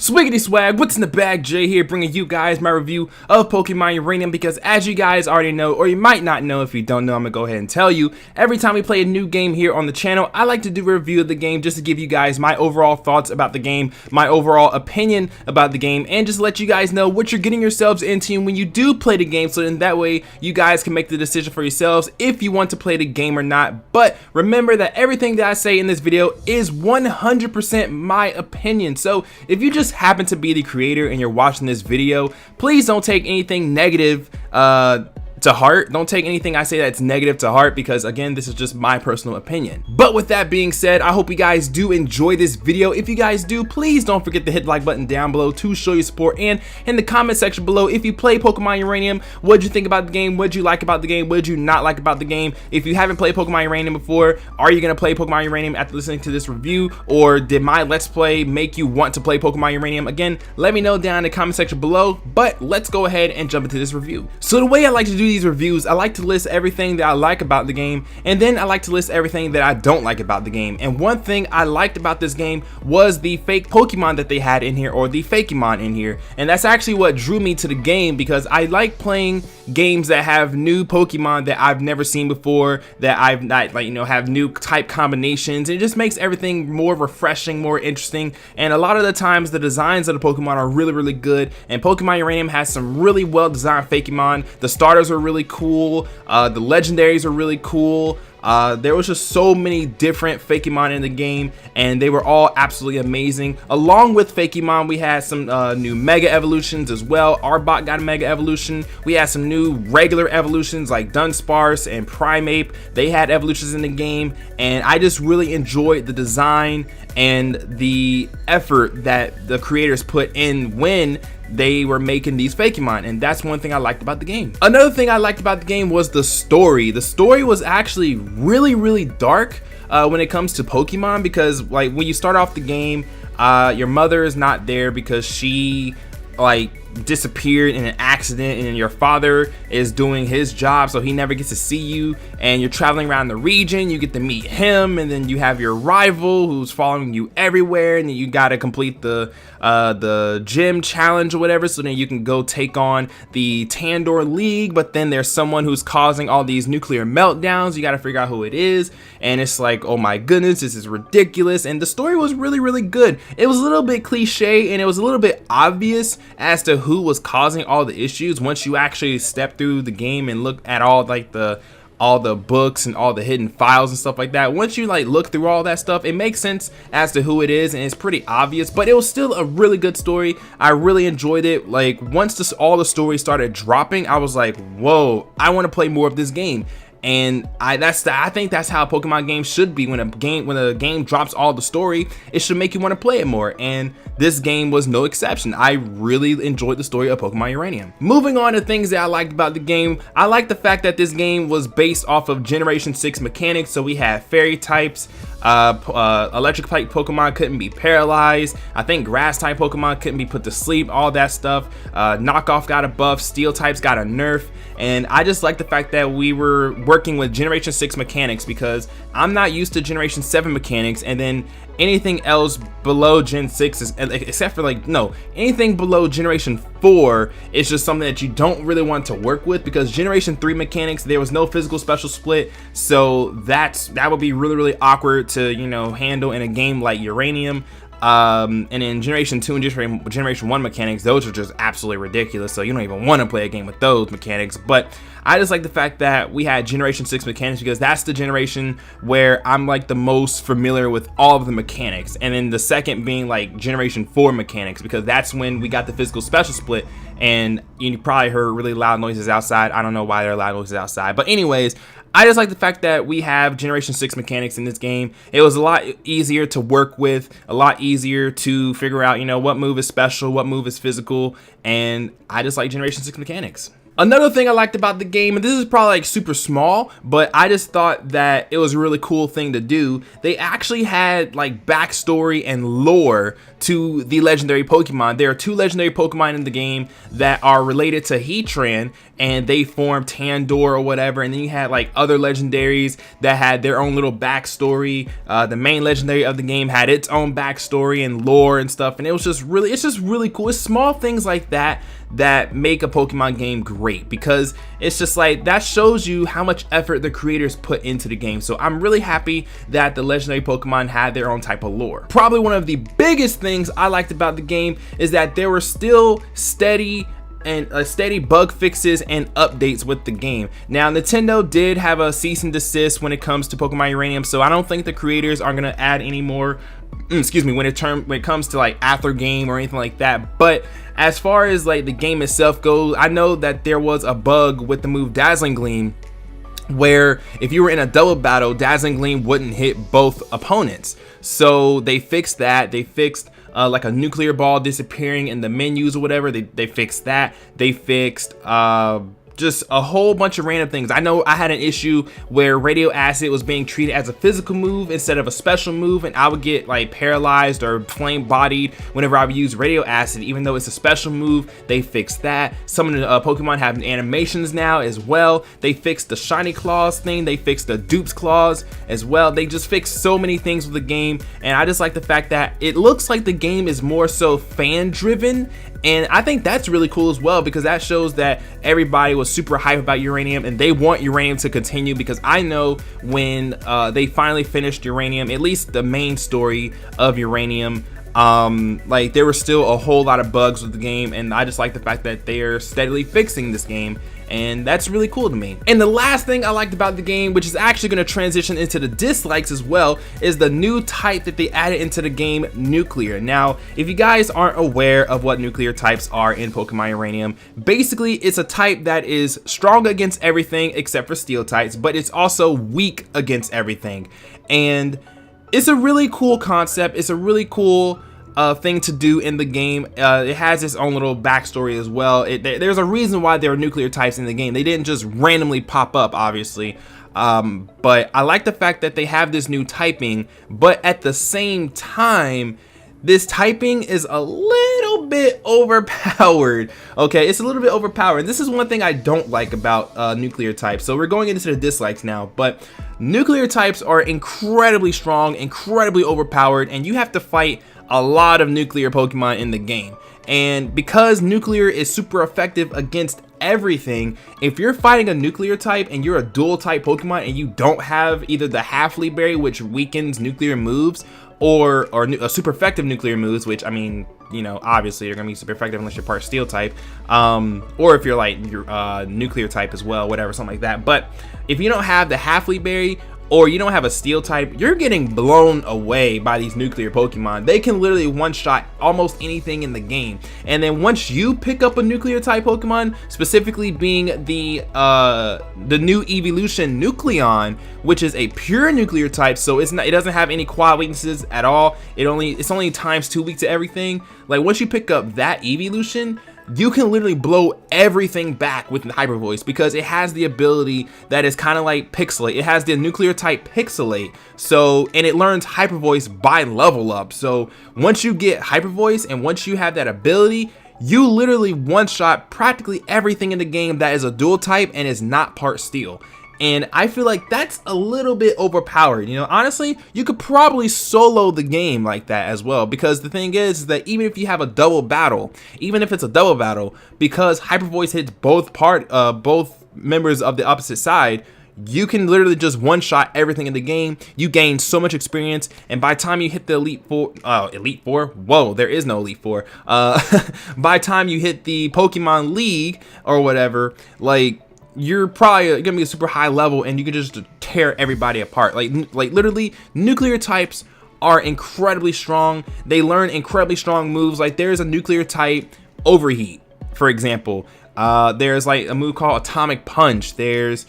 Swiggity swag, what's in the bag? Jay here, bringing you guys my review of Pokemon Uranium, because as you guys already know, or you might not know, if you don't know, I'm gonna go ahead and tell you, every time we play a new game here on the channel, I like to do a review of the game just to give you guys my overall thoughts about the game, my overall opinion about the game, and just let you guys know what you're getting yourselves into when you do play the game, so then that way you guys can make the decision for yourselves if you want to play the game or not. But remember that everything that I say in this video is 100% my opinion, so if you just happen to be the creator and you're watching this video, please don't take anything negative to heart. Don't take anything I say that's negative to heart, because again, this is just my personal opinion. But with that being said, I hope you guys do enjoy this video. If you guys do, please don't forget to hit the like button down below to show your support, and in the comment section below, if you play Pokemon Uranium, what did you think about the game? What did you like about the game? What did you not like about the game? If you haven't played Pokemon Uranium before, are you gonna play Pokemon Uranium after listening to this review, or did my Let's Play make you want to play Pokemon Uranium? Again, let me know down in the comment section below, but let's go ahead and jump into this review. So the way I like to do these reviews, I like to list everything that I like about the game, and then I like to list everything that I don't like about the game. And one thing I liked about this game was the fake Pokemon that they had in here, or the Fakemon in here, and that's actually what drew me to the game, because I like playing games that have new Pokemon that I've never seen before, that I've not, like, you know, have new type combinations. It just makes everything more refreshing, more interesting, and a lot of the times the designs of the Pokemon are really good, and Pokemon Uranium has some really well designed Fakemon. The starters are really cool, the legendaries are really cool. There was just so many different Fakemon in the game, and they were all absolutely amazing. Along with Fakemon, we had some new Mega Evolutions as well. Arbok got a Mega Evolution. We had some new regular evolutions like Dunsparce and Primeape. They had evolutions in the game, and I just really enjoyed the design and the effort that the creators put in when they were making these Fakemon, and that's one thing I liked about the game. Another thing I liked about the game was the story. The story was actually really dark when it comes to Pokemon, because like when you start off the game, your mother is not there because she disappeared in an accident, and your father is doing his job, so he never gets to see you, and you're traveling around the region. You get to meet him, and then you have your rival who's following you everywhere, and then you got to complete the gym challenge or whatever, so then you can go take on the Tandor League. But then there's someone who's causing all these nuclear meltdowns. You got to figure out who it is, and it's like, oh my goodness, this is ridiculous. And the story was really good. It was a little bit cliche, and it was a little bit obvious as to who was causing all the issues once you actually step through the game and look at all the books and all the hidden files and stuff like that. Once you look through all that stuff, it makes sense as to who it is, and it's pretty obvious. But it was still a really good story. I really enjoyed it. Like, once all the stories started dropping, I was like, whoa, I want to play more of this game. And I think that's how a Pokemon game should be. When a game drops all the story, it should make you want to play it more, and this game was no exception. I really enjoyed the story of Pokemon Uranium. Moving on to things that I liked about the game, I like the fact that this game was based off of Generation 6 mechanics. So we had fairy types, electric type Pokemon couldn't be paralyzed, I think grass type Pokemon couldn't be put to sleep, all that stuff. Knockoff got a buff, steel types got a nerf, and I just like the fact that we were working with Generation 6 mechanics, because I'm not used to Generation 7 mechanics, and then anything else below Gen 6 is, except for anything below Generation 4 is just something that you don't really want to work with, because Generation 3 mechanics, there was no physical special split, so that would be really awkward to handle in a game like Uranium. And in Generation 2 and Generation 1 mechanics, those are just absolutely ridiculous, so you don't even want to play a game with those mechanics. But I just like the fact that we had Generation 6 mechanics, because that's the generation where I'm the most familiar with all of the mechanics, and then the second being Generation 4 mechanics, because that's when we got the physical special split. And you probably heard really loud noises outside. I don't know why there are loud noises outside, but anyways, I just like the fact that we have Generation 6 mechanics in this game. It was a lot easier to work with, a lot easier to figure out, what move is special, what move is physical, and I just like Generation 6 mechanics. Another thing I liked about the game, and this is probably like super small, but I just thought that it was a really cool thing to do. They actually had like backstory and lore to the legendary Pokemon. There are 2 legendary Pokemon in the game that are related to Heatran, and they formed Tandor or whatever. And then you had like other legendaries that had their own little backstory. The main legendary of the game had its own backstory and lore and stuff, and it's just really cool. It's small things like that that make a Pokemon game great, because it's just like that shows you how much effort the creators put into the game. So I'm really happy that the legendary Pokemon had their own type of lore. Probably one of the biggest things I liked about the game is that there were still steady bug fixes and updates with the game. Now, Nintendo did have a cease and desist when it comes to Pokemon Uranium, so I don't think the creators are gonna add any more excuse me, when it comes to like after game or anything like that. But as far as like the game itself goes, I know that there was a bug with the move Dazzling Gleam, where if you were in a double battle, Dazzling Gleam wouldn't hit both opponents. So they fixed that. They fixed like a nuclear ball disappearing in the menus or whatever. They fixed that. They fixed just a whole bunch of random things. I know I had an issue where Radio Acid was being treated as a physical move instead of a special move, and I would get like paralyzed or flame bodied whenever I would use Radio Acid, even though it's a special move. They fixed that. Some of the Pokemon have animations now as well. They fixed the Shiny Claws thing. They fixed the Dupes Claws as well. They just fixed so many things with the game, and I just like the fact that it looks like the game is more so fan driven. And I think that's really cool as well, because that shows that everybody was super hyped about Uranium and they want Uranium to continue, because I know when they finally finished Uranium, at least the main story of Uranium, like there were still a whole lot of bugs with the game, and I just like the fact that they're steadily fixing this game, and that's really cool to me. And the last thing I liked about the game, which is actually going to transition into the dislikes as well, is the new type that they added into the game, Nuclear. Now, if you guys aren't aware of what nuclear types are in Pokemon Uranium, basically it's a type that is strong against everything except for steel types, but it's also weak against everything. And it's a really cool concept. It's a really cool thing to do in the game. It has its own little backstory as well. There's a reason why there are nuclear types in the game. They didn't just randomly pop up, obviously. But I like the fact that they have this new typing, but at the same time, this typing is a little bit overpowered. Okay, it's a little bit overpowered. This is one thing I don't like about nuclear types. So we're going into the dislikes now, but nuclear types are incredibly strong, incredibly overpowered, and you have to fight a lot of nuclear Pokemon in the game. And because nuclear is super effective against everything, if you're fighting a nuclear type and you're a dual type Pokemon and you don't have either the Half Leaf Berry, which weakens nuclear moves, or a super effective nuclear moves, which, I mean, you know, obviously they're gonna be super effective unless you're part steel type, or if you're like nuclear type as well, whatever, something like that. But if you don't have the Half Leaf Berry, or you don't have a steel type, you're getting blown away by these nuclear Pokemon. They can literally one-shot almost anything in the game. And then once you pick up a nuclear type Pokemon, specifically being the new evolution Nucleon, which is a pure nuclear type, so it doesn't have any quad weaknesses at all. It's only times 2 weak to everything. Like once you pick up that evolution, you can literally blow everything back with Hyper Voice, because it has the ability that is kind of like Pixelate. It has the nuclear type Pixelate, so, and it learns Hyper Voice by level up. So once you get Hyper Voice and once you have that ability, you literally one-shot practically everything in the game that is a dual type and is not part steel. And I feel like that's a little bit overpowered. You know, honestly, you could probably solo the game like that as well, because the thing is that even if you have a double battle, even if it's a double battle, because Hyper Voice hits both members of the opposite side, you can literally just one-shot everything in the game. You gain so much experience, and by the time you hit the Elite Four, whoa, there is no Elite Four. By the time you hit the Pokemon League or whatever, like, you're probably gonna be a super high level, and you can just tear everybody apart. Like literally, nuclear types are incredibly strong. They learn incredibly strong moves. Like there's a nuclear type Overheat, for example. There's like a move called Atomic Punch. There's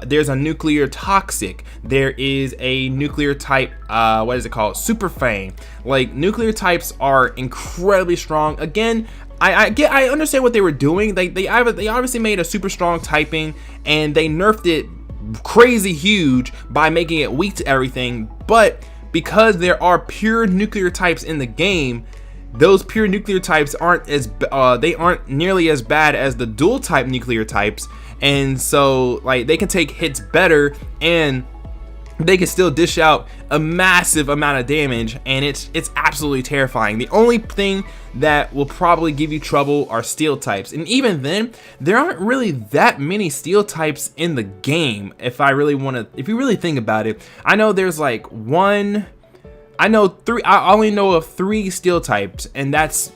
there's a nuclear toxic, there is a nuclear type, what is it called, super fang. Like, nuclear types are incredibly strong. Again, I understand what they were doing. They obviously made a super strong typing, and they nerfed it crazy huge by making it weak to everything. But because there are pure nuclear types in the game, those pure nuclear types aren't nearly as bad as the dual type nuclear types, and so like they can take hits better, and they can still dish out a massive amount of damage, and it's absolutely terrifying. The only thing that will probably give you trouble are steel types, and even then there aren't really that many steel types in the game. If you really think about it, I know there's like I only know of 3 steel types, and that's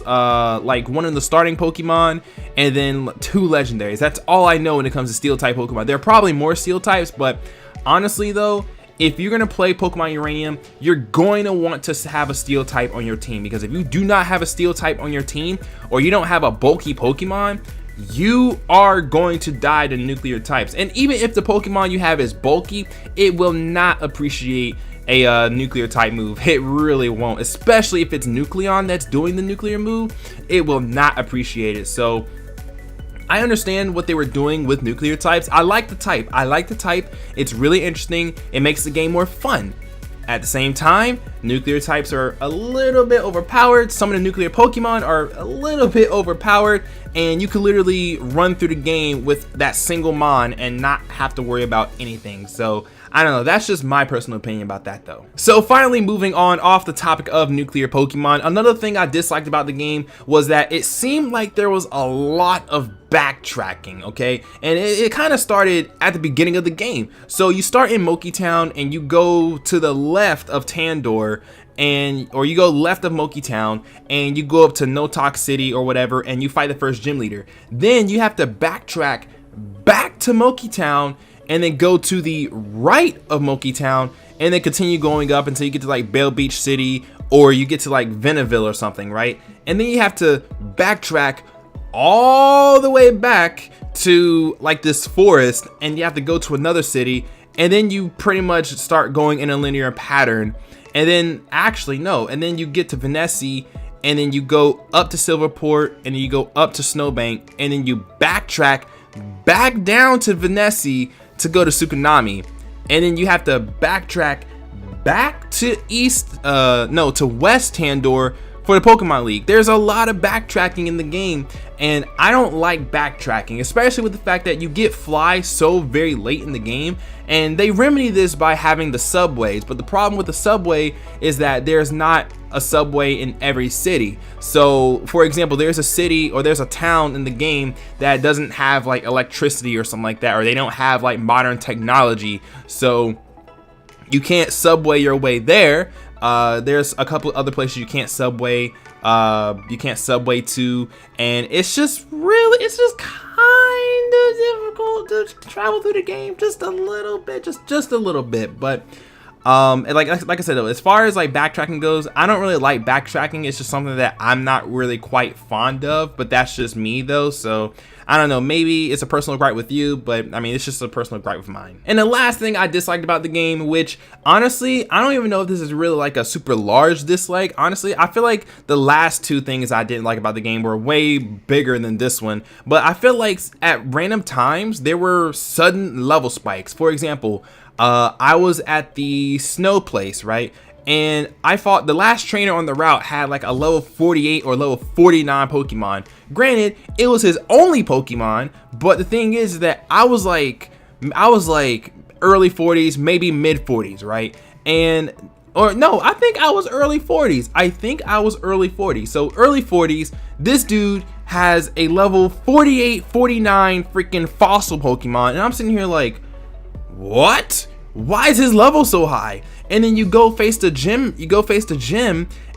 like one of the starting Pokemon and then 2 legendaries. That's all I know when it comes to steel type Pokemon. There are probably more steel types, but honestly though, if you're gonna play Pokemon Uranium, you're going to want to have a steel type on your team, because if you do not have a steel type on your team, or you don't have a bulky Pokemon, you are going to die to nuclear types. And even if the Pokemon you have is bulky, it will not appreciate a nuclear type move. It really won't, especially if it's Nucleon that's doing the nuclear move. It will not appreciate it. So I understand what they were doing with nuclear types. I like the type. It's really interesting. It makes the game more fun. At the same time, nuclear types are a little bit overpowered. Some of the nuclear Pokemon are a little bit overpowered, and you can literally run through the game with that single Mon and not have to worry about anything. So I don't know, that's just my personal opinion about that though. So finally, moving on off the topic of nuclear Pokemon, another thing I disliked about the game was that it seemed like there was a lot of backtracking, okay? And it kind of started at the beginning of the game. So you start in Moki Town and you go to the left of Tandor, or you go left of Moki Town and you go up to Nuzlocke City or whatever, and you fight the first gym leader. Then you have to backtrack back to Moki Town and then go to the right of Moki Town and then continue going up until you get to like Bell Beach City, or you get to like Veneville or something, right? And then you have to backtrack all the way back to like this forest, and you have to go to another city, and then you pretty much start going in a linear pattern. And then and then you get to Venesi, and then you go up to Silverport, and then you go up to Snowbank, and then you backtrack back down to Venesi to go to Tsukunami, and then you have to backtrack back to to West Tandor for the Pokemon League. There's a lot of backtracking in the game, and I don't like backtracking, especially with the fact that you get Fly so very late in the game, and they remedy this by having the subways. But the problem with the subway is that there's not a subway in every city. So for example, there's a city or there's a town in the game that doesn't have like electricity or something like that, or they don't have like modern technology, so you can't subway your way there. There's a couple other places you can't subway to, and it's just kind of difficult to travel through the game just a little bit. But and like I said though, as far as like backtracking goes, I don't really like backtracking. It's just something that I'm not really quite fond of, but that's just me though. So I don't know, maybe it's a personal gripe with you, but I mean, it's just a personal gripe of mine. And the last thing I disliked about the game, which honestly, I don't even know if this is really like a super large dislike. Honestly, I feel like the last 2 things I didn't like about the game were way bigger than this one. But I feel like at random times, there were sudden level spikes. For example, I was at the snow place, right? And I fought the last trainer on the route had like a level 48 or level 49 Pokemon. Granted, it was his only Pokemon, but the thing is that I was like early 40s, maybe mid 40s, right? I think I was early 40s. So early 40s, this dude has a level 48, 49 freaking fossil Pokemon, and I'm sitting here like, what? Why is his level so high? And then you go face the gym,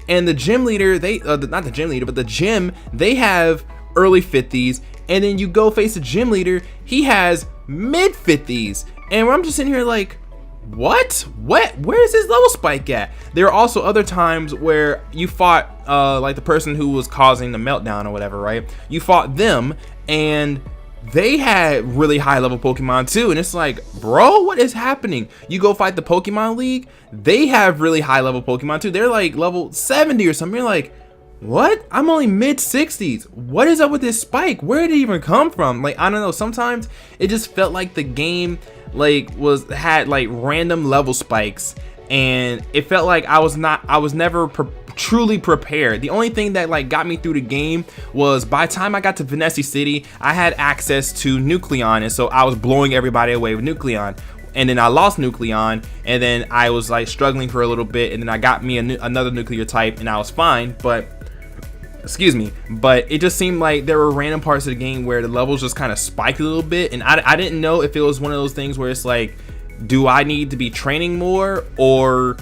and the gym leader, the gym, they have early 50s, and then you go face the gym leader, he has mid 50s, and I'm just sitting here like, what? Where is his level spike at? There are also other times where you fought like the person who was causing the meltdown or whatever, right? You fought them, and they had really high level Pokemon too, and it's like, bro, what is happening? You go fight the Pokemon League, they have really high level Pokemon too. They're like level 70 or something. You're like, what? I'm only mid 60s. What is up with this spike? Where did it even come from? Like, I don't know. Sometimes it just felt like the game like had like random level spikes, and it felt like I was never truly prepared. The only thing that like got me through the game was by the time I got to Vanessa City, I had access to Nucleon, and so I was blowing everybody away with Nucleon. And then I lost Nucleon, and then I was like struggling for a little bit, and then I got me another nuclear type, and I was fine. But excuse me, but it just seemed like there were random parts of the game where the levels just kind of spiked a little bit, and I didn't know if it was one of those things where it's like, do I need to be training more, or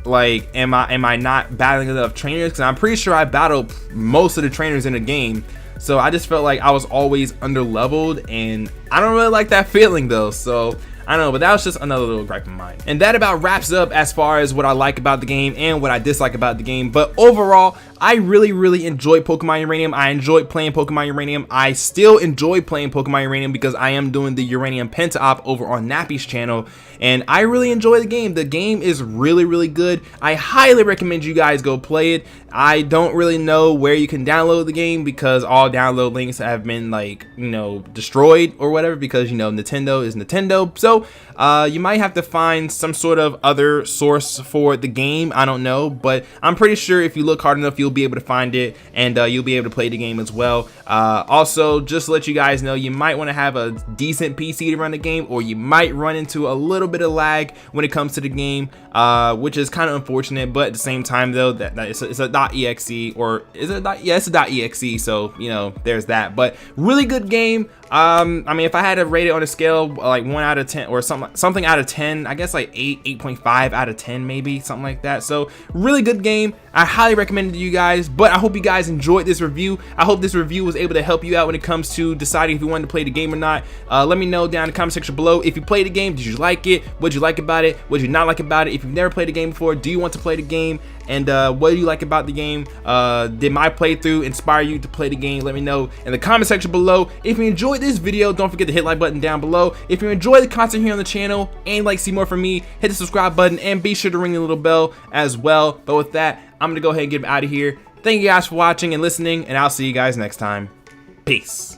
like am I not battling enough trainers? Because I'm pretty sure I battled most of the trainers in the game, so I just felt like I was always under leveled, and I don't really like that feeling though. So I don't know, but that was just another little gripe of mine. And that about wraps up as far as what I like about the game and what I dislike about the game. But overall, I really enjoy Pokemon Uranium. I enjoyed playing Pokemon Uranium. I still enjoy playing Pokemon Uranium because I am doing the Uranium Penta-Op over on Nappy's channel, and I really enjoy the game. The game is really good. I highly recommend you guys go play it. I don't really know where you can download the game because all download links have been like, you know, destroyed or whatever, because, you know, Nintendo is Nintendo. So you might have to find some sort of other source for the game. I don't know, but I'm pretty sure if you look hard enough, you'll be able to find it, and you'll be able to play the game as well. Also, just to let you guys know, you might want to have a decent PC to run the game, or you might run into a little bit of lag when it comes to the game, which is kind of unfortunate. But at the same time though, that it's a .exe, or is it yeah, it's a .exe, so you know, there's that. But really good game. I mean, if I had to rate it on a scale like 1 out of 10 or something out of 10, I guess like 8.5 out of 10, maybe something like that. So really good game. I highly recommend it to you guys, but I hope you guys enjoyed this review. I hope this review was able to help you out when it comes to deciding if you wanted to play the game or not. Let me know down in the comment section below. If you played the game, did you like it? What did you like about it? What did you not like about it? If you've never played the game before, do you want to play the game? And what do you like about the game? Did my playthrough inspire you to play the game? Let me know in the comment section below. If you enjoyed this video, don't forget to hit like button down below. If you enjoy the content here on the channel and like see more from me, hit the subscribe button and be sure to ring the little bell as well. But with that, I'm gonna go ahead and get out of here. Thank you guys for watching and listening, and I'll see you guys next time. Peace.